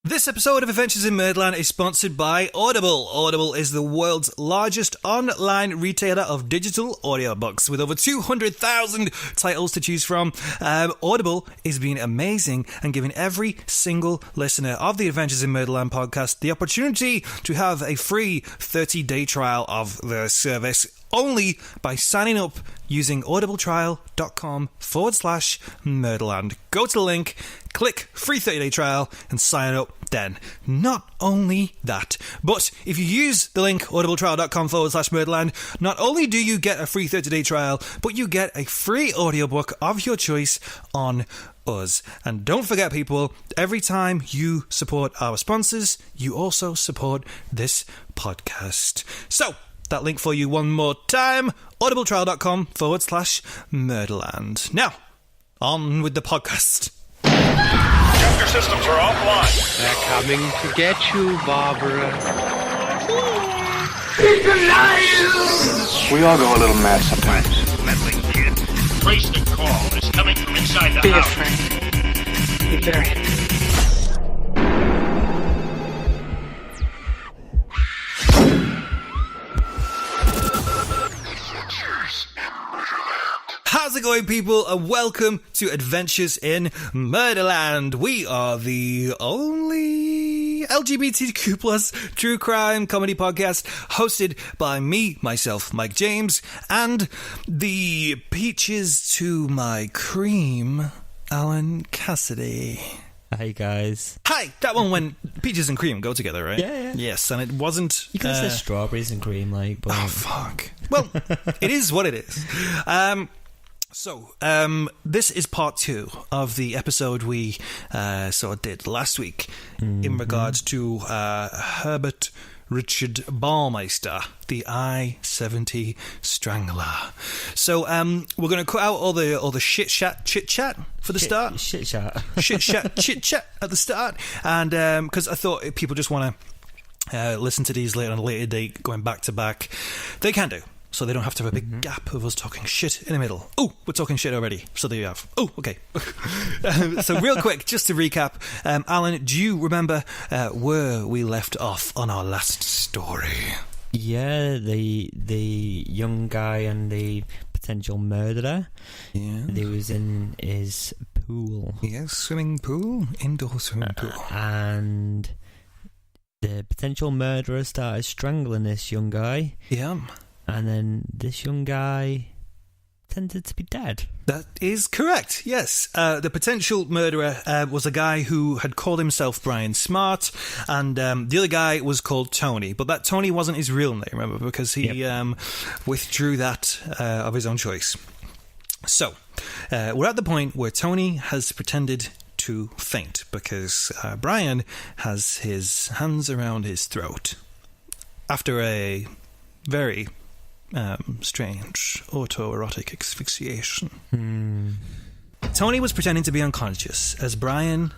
This episode of Adventures in Murderland is sponsored by Audible. Audible is the world's largest online retailer of digital audiobooks with over 200,000 titles to choose from. Audible is being amazing and giving every single listener of the Adventures in Murderland podcast the opportunity to have a free 30-day trial of their service only by signing up using audibletrial.com/Murderland. Go to the link, click free 30-day trial and sign up then. Not only that, but if you use the link audibletrial.com/Murderland, not only do you get a free 30-day trial, but you get a free audiobook of your choice on us. And don't forget, people, every time you support our sponsors, you also support this podcast. So, that link for you one more time, audibletrial.com/Murderland. Now, on with the podcast. Your systems are offline. They're coming to get you, Barbara. He's alive! We all go a little mad sometimes. Meddling kid. Trace the call. It's coming from inside the Be house. afraid. Be very afraid. How's it going, people, and welcome to Adventures in Murderland. We are the only LGBTQ plus true crime comedy podcast hosted by me, myself, Mike James, and the peaches to my cream, Alan Cassidy. Hi guys. Hi, that one when peaches and cream go together, right? Yeah. Yes, and it wasn't... You could say strawberries and cream, like, but... Oh, fuck. Well, it is what it is. So, this is part 2 of the episode we sort of did last week in regards to Herbert Richard Baumeister, the I-70 Strangler. So, we're going to cut out all the chit chat for the start. Chit chat at the start, and because I thought people just want to listen to these later on a later date, going back to back, they can do. So they don't have to have a big gap of us talking shit in the middle. Oh, we're talking shit already. So there you have. Oh, okay. So real quick, just to recap, Alan, do you remember where we left off on our last story? Yeah, the young guy and the potential murderer. Yeah. He was in his pool. Yes, swimming pool, indoor swimming pool. And the potential murderer started strangling this young guy. Yeah. And then this young guy tended to be dead. That is correct, yes. The potential murderer was a guy who had called himself Brian Smart, and the other guy was called Tony. But that Tony wasn't his real name, remember, because he withdrew that of his own choice. So, we're at the point where Tony has pretended to faint, because Brian has his hands around his throat. After a very... strange autoerotic asphyxiation. Tony was pretending to be unconscious as Brian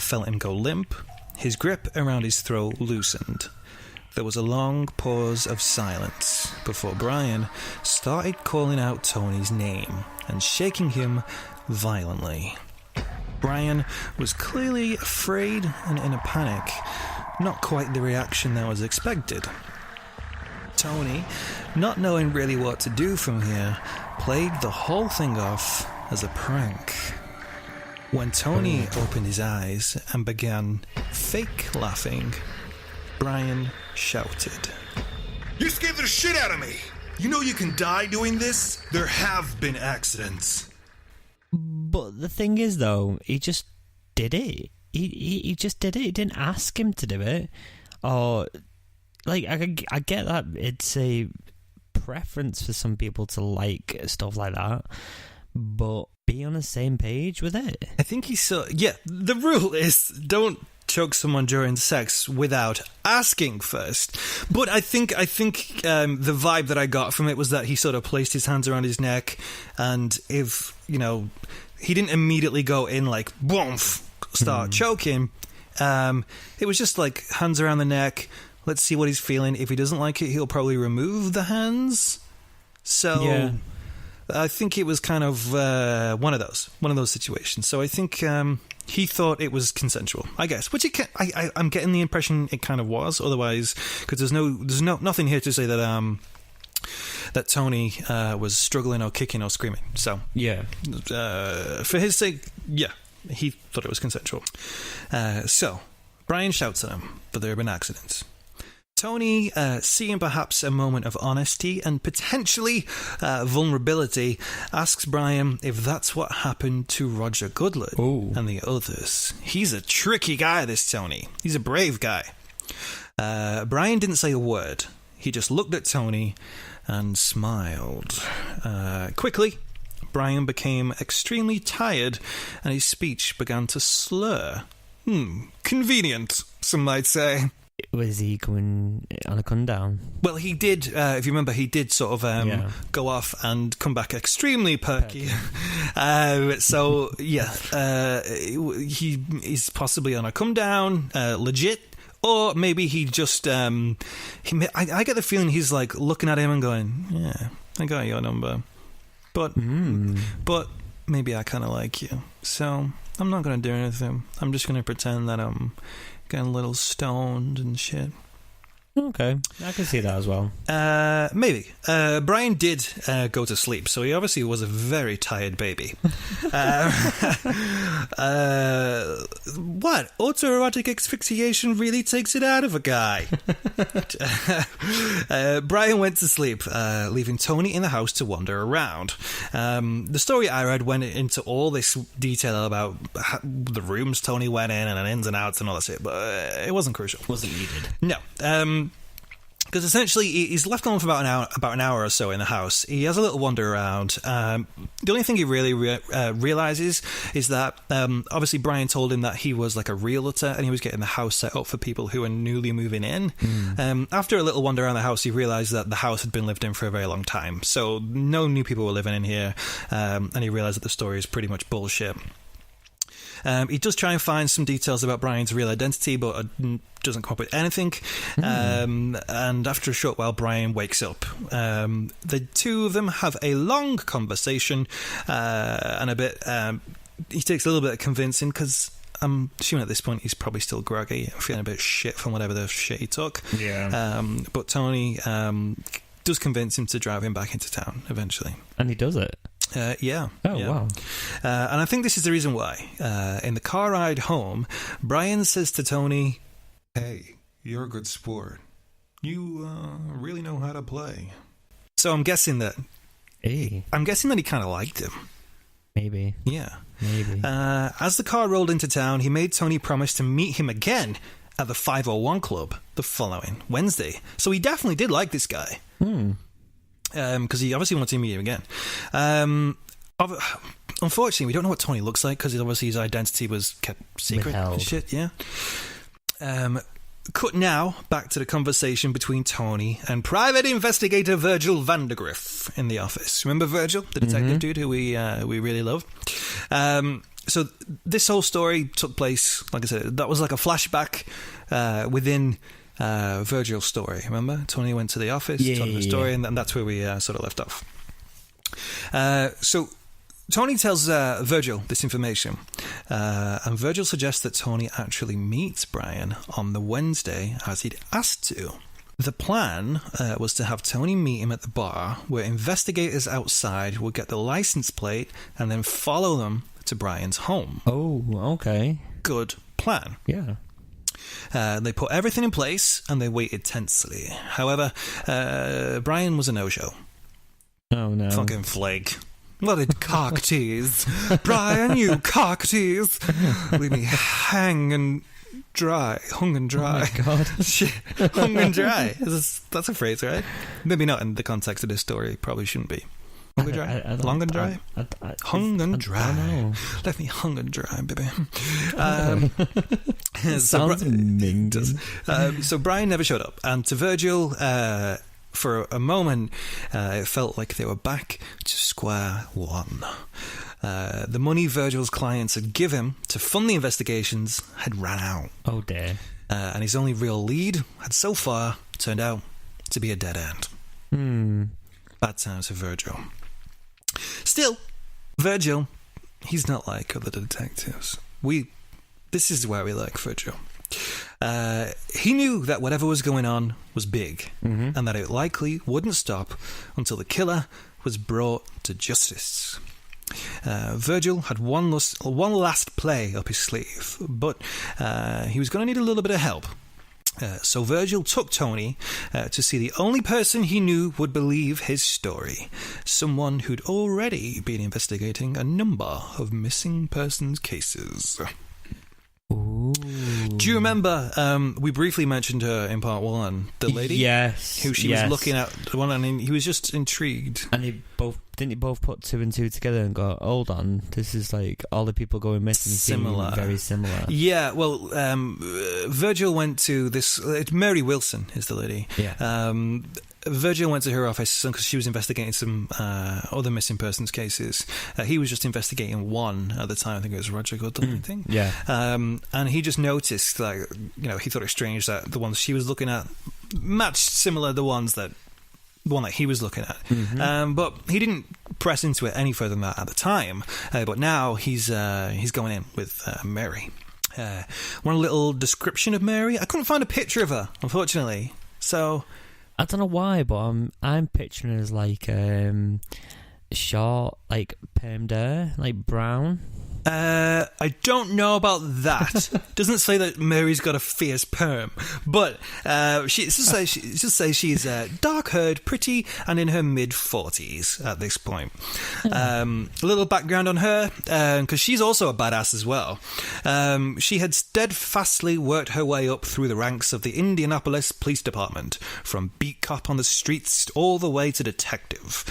felt him go limp. His grip around his throat loosened. There was a long pause of silence before Brian started calling out Tony's name and shaking him violently. Brian was clearly afraid and in a panic, not quite the reaction that was expected. Tony, not knowing really what to do from here, played the whole thing off as a prank. When Tony opened his eyes and began fake laughing, Brian shouted, "You scared the shit out of me! You know you can die doing this? There have been accidents." But the thing is, though, he just did it. He just did it. He didn't ask him to do it. Or... Like, I get that it's a preference for some people to like stuff like that, but be on the same page with it. I think he saw... Yeah, the rule is don't choke someone during sex without asking first. But I think the vibe that I got from it was that he sort of placed his hands around his neck, and if, you know, he didn't immediately go in like, boom, start choking. It was just like hands around the neck. Let's see what he's feeling. If he doesn't like it, he'll probably remove the hands. So yeah. I think it was kind of one of those situations. So I think he thought it was consensual, I guess. Which I'm getting the impression it kind of was. Otherwise, because there's nothing here to say that that Tony was struggling or kicking or screaming. So yeah, for his sake, yeah, he thought it was consensual. So Brian shouts at him, but there have been accidents. Tony, seeing perhaps a moment of honesty and potentially vulnerability, asks Brian if that's what happened to Roger Goodland and the others. He's a tricky guy, this Tony. He's a brave guy. Brian didn't say a word. He just looked at Tony and smiled. Quickly, Brian became extremely tired and his speech began to slur. Convenient, some might say. Was he going on a come down? Well, he did, if you remember, he did sort of go off and come back extremely perky. So, yeah, he is possibly on a come down, legit, or maybe he just, I get the feeling he's like looking at him and going, yeah, I got your number, but maybe I kind of like you, so I'm not going to do anything. I'm just going to pretend that I'm getting a little stoned and shit. Okay, I can see that as well. Maybe. Brian did go to sleep, so he obviously was a very tired baby. What? Autoerotic asphyxiation really takes it out of a guy. Brian went to sleep, leaving Tony in the house to wander around. The story I read went into all this detail about the rooms Tony went in and ins and outs and all that shit, but it wasn't crucial. Wasn't needed. No. Because essentially he's left alone for about an hour or so in the house. He has a little wander around. The only thing he really realizes is that obviously Brian told him that he was like a realtor and he was getting the house set up for people who are newly moving in. After a little wander around the house, he realized that the house had been lived in for a very long time, so no new people were living in here, and he realized that the story is pretty much bullshit. He does try and find some details about Brian's real identity, but doesn't come up with anything. And after a short while, Brian wakes up. The two of them have a long conversation, and a bit. He takes a little bit of convincing because I'm assuming at this point he's probably still groggy, feeling a bit shit from whatever the shit he took. Yeah. But Tony does convince him to drive him back into town eventually, and he does it. Yeah. Oh, yeah. wow. And I think this is the reason why. In the car ride home, Brian says to Tony, "Hey, you're a good sport. You really know how to play." So I'm guessing that he kind of liked him. Maybe. Yeah. Maybe. As the car rolled into town, he made Tony promise to meet him again at the 501 Club the following Wednesday. So he definitely did like this guy. Because he obviously wanted to meet him again. Unfortunately, we don't know what Tony looks like because obviously his identity was kept secret and shit. Yeah. Cut now back to the conversation between Tony and private investigator Virgil Vandagriff in the office. Remember Virgil, the detective dude who we really love? So this whole story took place, like I said, that was like a flashback within Virgil's story. Remember, Tony went to the office, told him the story, and that's where we sort of left off. So Tony tells Virgil this information, and Virgil suggests that Tony actually meets Brian on the Wednesday as he'd asked to. The plan was to have Tony meet him at the bar, where investigators outside would get the license plate and then follow them to Brian's home. Oh, okay. Good plan. Yeah. They put everything in place and they waited tensely. However, Brian was a no-show. Oh, no. Fucking flake. What a cock tease. Brian, you cock tease. Leave me hung and dry. Oh my God. Shit. Hung and dry. That's a phrase, right? Maybe not in the context of this story. Probably shouldn't be. Hung and dry? Long and dry? Hung and dry. Let me hung and dry, baby. Sounds amazing. So Brian never showed up. And to Virgil, for a moment, it felt like they were back to square one. The money Virgil's clients had given him to fund the investigations had ran out. Oh, dear. And his only real lead had so far turned out to be a dead end. Bad times for Virgil. Still, Virgil, he's not like other detectives. We This is where we like Virgil. He knew that whatever was going on was big, and that it likely wouldn't stop until the killer was brought to justice. Virgil had one last play up his sleeve, but he was going to need a little bit of help. So Virgil took Tony to see the only person he knew would believe his story, someone who'd already been investigating a number of missing persons cases. Ooh. Do you remember we briefly mentioned her in part 1, the lady? Yes. Who she was looking at, the one, and he was just intrigued. And didn't you both put 2 and 2 together and go, hold on, this is like all the people going missing Similar. seem very similar. Yeah, well, Virgil went to this, Mary Wilson is the lady. Yeah. Virgil went to her office because she was investigating some other missing persons cases. He was just investigating one at the time. I think it was Roger Goodall, I think. Yeah. And he just noticed, like, he thought it strange that the ones she was looking at matched similar to the one that he was looking at. But he didn't press into it any further than that at the time. But now he's going in with Mary. One little description of Mary. I couldn't find a picture of her, unfortunately. So I don't know why, but I'm picturing her as like short, like permed hair, like brown. I don't know about that. Doesn't say that Mary's got a fierce perm, but she just says she's dark-haired, pretty, and in her mid-40s at this point. A little background on her, because she's also a badass as well. She had steadfastly worked her way up through the ranks of the Indianapolis Police Department, from beat cop on the streets all the way to detective.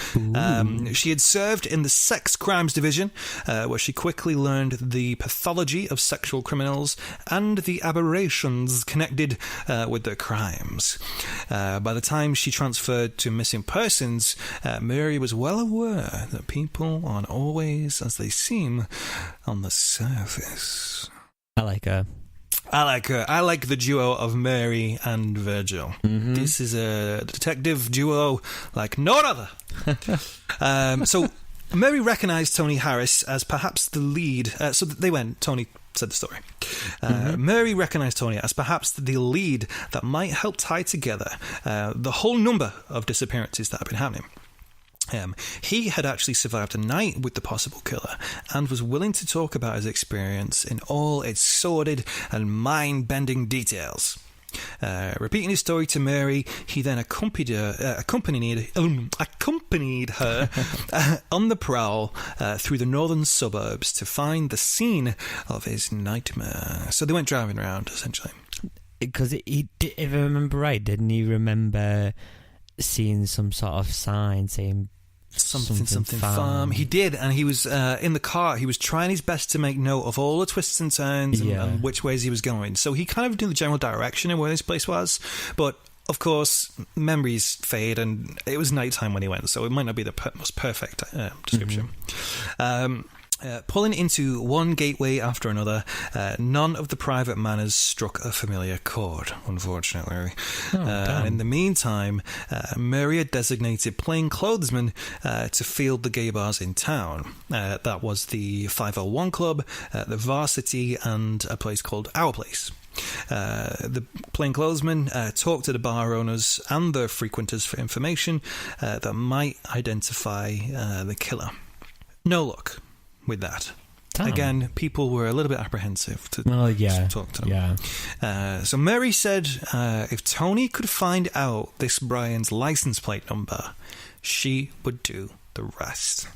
She had served in the Sex Crimes Division, where she quickly learned the pathology of sexual criminals and the aberrations connected with their crimes. By the time she transferred to missing persons, Mary was well aware that people aren't always as they seem on the surface. I like her. I like the duo of Mary and Virgil. This is a detective duo like no other. So Mary recognised Tony Harris as perhaps the lead. Tony said the story. Mary recognised Tony as perhaps the lead that might help tie together the whole number of disappearances that have been happening. He had actually survived a night with the possible killer and was willing to talk about his experience in all its sordid and mind-bending details. Repeating his story to Mary, he then accompanied her on the prowl through the northern suburbs to find the scene of his nightmare. So they went driving around, essentially. Because if I remember right, didn't he remember seeing some sort of sign saying something farm? He did, and he was in the car. He was trying his best to make note of all the twists and turns and which ways he was going. So he kind of knew the general direction of where this place was, but of course memories fade, and it was nighttime when he went, so it might not be the most perfect description. Pulling into one gateway after another, none of the private manners struck a familiar chord, unfortunately. And in the meantime, Mary had designated plainclothesmen to field the gay bars in town. That was the 501 Club, the Varsity, and a place called Our Place. The plainclothesmen talked to the bar owners and their frequenters for information that might identify the killer. No luck with that. Damn. Again, people were a little bit apprehensive to talk to them. So Mary said if Tony could find out this Brian's license plate number, she would do the rest.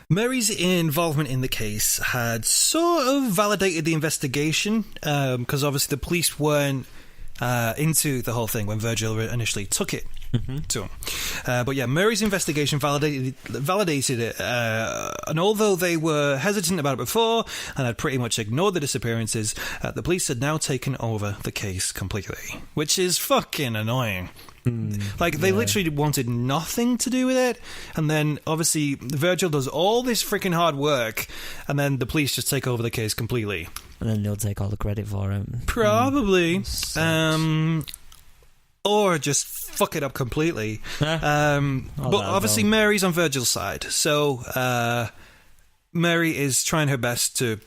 Mary's involvement in the case had sort of validated the investigation, because obviously the police weren't into the whole thing when Virgil initially took it to him. But yeah, Murray's investigation validated it, and although they were hesitant about it before and had pretty much ignored the disappearances, the police had now taken over the case completely, which is fucking annoying. Like, they literally wanted nothing to do with it, and then obviously Virgil does all this freaking hard work, and then the police just take over the case completely. And then they'll take all the credit for it. Probably. Or just fuck it up completely. But obviously Mary's on Virgil's side, so Mary is trying her best to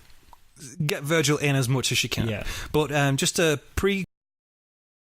get Virgil in as much as she can. Yeah. But just a